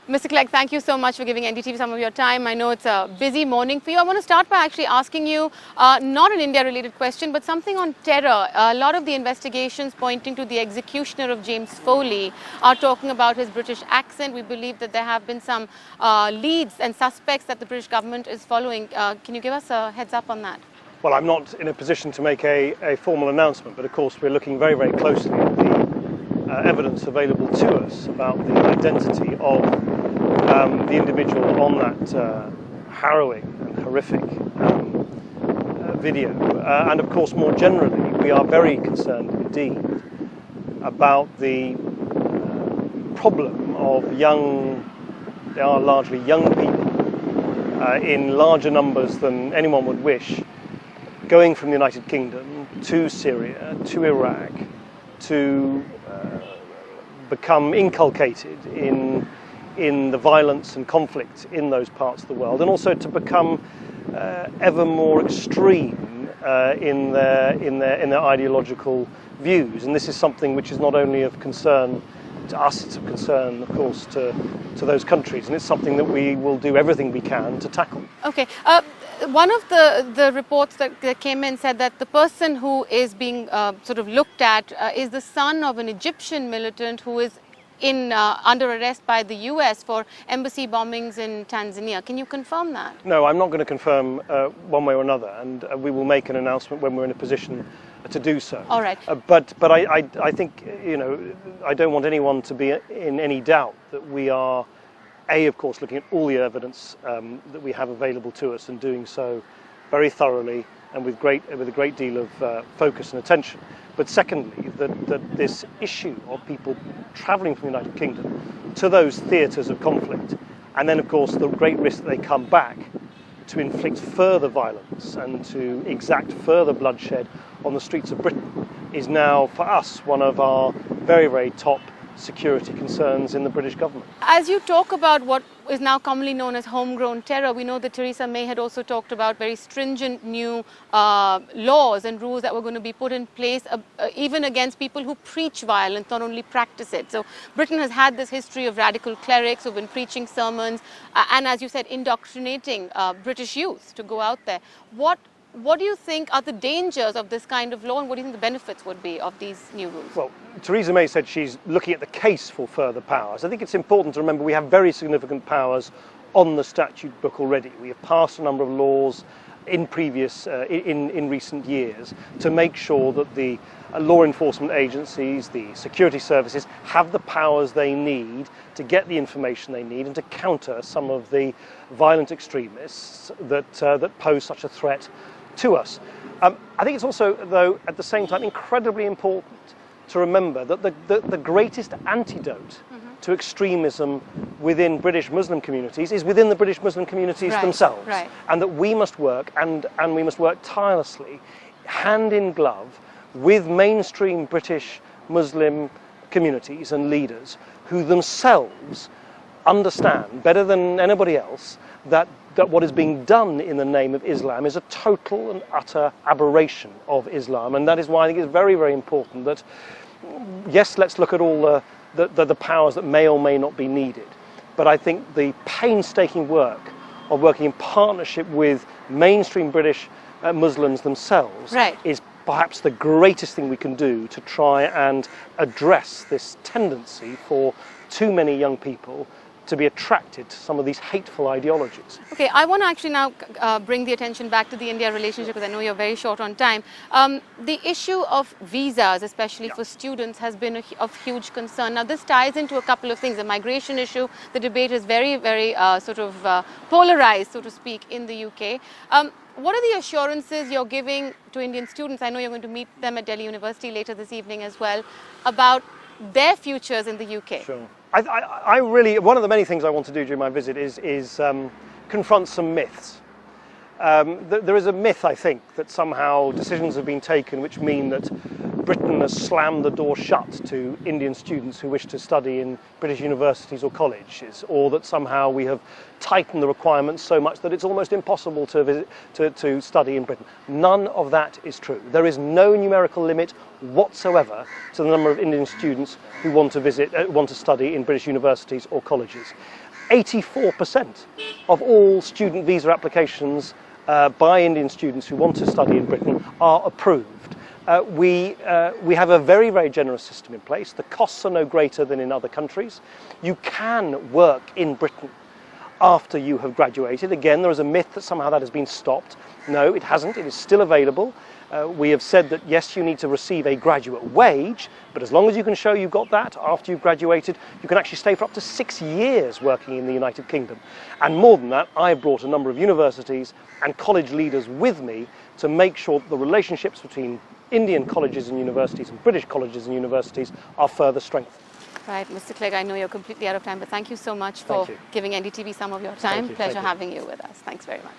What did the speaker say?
Mr. Clegg, thank you so much for giving NDTV some of your time. I know it's a busy morning for you. I want to start by actually asking you not an India-related question, but something on terror. A lot of the investigations pointing to the executioner of James Foley are talking about his British accent. We believe that there have been some leads and suspects that the British government is following. Can you give us a heads up on that? Well, I'm not in a position to make a formal announcement, but of course we're looking very, very closely at the evidence available to us about the identity of the individual on that harrowing and horrific video. And of course, more generally, we are very concerned indeed about the problem of they are largely young people in larger numbers than anyone would wish, going from the United Kingdom to Syria, to Iraq, to become inculcated in the violence and conflict in those parts of the world, and also to become ever more extreme in their ideological views. And this is something which is not only of concern to us, it's of concern, of course, to those countries, and it's something that we will do everything we can to tackle. Okay. One of the reports that came in said that the person who is being sort of looked at is the son of an Egyptian militant who is under arrest by the US for embassy bombings in Tanzania. Can you confirm that? No, I'm not going to confirm one way or another, and we will make an announcement when we're in a position to do so. All right. But I think, I don't want anyone to be in any doubt that we are, of course, looking at all the evidence that we have available to us, and doing so very thoroughly and with a great deal of focus and attention. But secondly, that this issue of people travelling from the United Kingdom to those theatres of conflict, and then of course the great risk that they come back to inflict further violence and to exact further bloodshed on the streets of Britain, is now for us one of our very, very top security concerns in the British government. As you talk about what is now commonly known as homegrown terror, we know that Theresa May had also talked about very stringent new laws and rules that were going to be put in place even against people who preach violence, not only practice it. So Britain has had this history of radical clerics who've been preaching sermons and, as you said, indoctrinating British youth to go out there. What do you think are the dangers of this kind of law, and what do you think the benefits would be of these new rules? Well, Theresa May said she's looking at the case for further powers. I think it's important to remember we have very significant powers on the statute book already. We have passed a number of laws in recent years to make sure that the law enforcement agencies, the security services, have the powers they need to get the information they need and to counter some of the violent extremists that pose such a threat to us. I think it's also, though, at the same time, incredibly important to remember that the greatest antidote to extremism within British Muslim communities is within the British Muslim communities themselves. Right. And that we must work, and we must work tirelessly, hand in glove, with mainstream British Muslim communities and leaders who themselves understand better than anybody else that what is being done in the name of Islam is a total and utter aberration of Islam. And that is why I think it's very, very important that, yes, let's look at all the powers that may or may not be needed. But I think the painstaking work of working in partnership with mainstream British Muslims themselves is perhaps the greatest thing we can do to try and address this tendency for too many young people to be attracted to some of these hateful ideologies. Okay, I want to actually now bring the attention back to the India relationship, because I know you're very short on time. The issue of visas, especially for students, has been of huge concern. Now, this ties into a couple of things. The migration issue, the debate is very, very polarized, so to speak, in the UK. What are the assurances you're giving to Indian students? I know you're going to meet them at Delhi University later this evening as well, about their futures in the UK. Sure. I really, one of the many things I want to do during my visit is confront some myths. There is a myth, I think, that somehow decisions have been taken which mean that Britain has slammed the door shut to Indian students who wish to study in British universities or colleges, or that somehow we have tightened the requirements so much that it's almost impossible to study in Britain. None of that is true. There is no numerical limit whatsoever to the number of Indian students who want to study in British universities or colleges. 84% of all student visa applications by Indian students who want to study in Britain are approved. We have a very, very generous system in place. The costs are no greater than in other countries. You can work in Britain after you have graduated. Again, there is a myth that somehow that has been stopped. No, it hasn't. It is still available. We have said that yes, you need to receive a graduate wage, but as long as you can show you've got that after you've graduated, you can actually stay for up to 6 years working in the United Kingdom. And more than that, I've brought a number of universities and college leaders with me to make sure that the relationships between Indian colleges and universities and British colleges and universities are further strengthened. Right, Mr. Clegg, I know you're completely out of time, but thank you so much for giving NDTV some of your time. Pleasure having you with us. Thanks very much.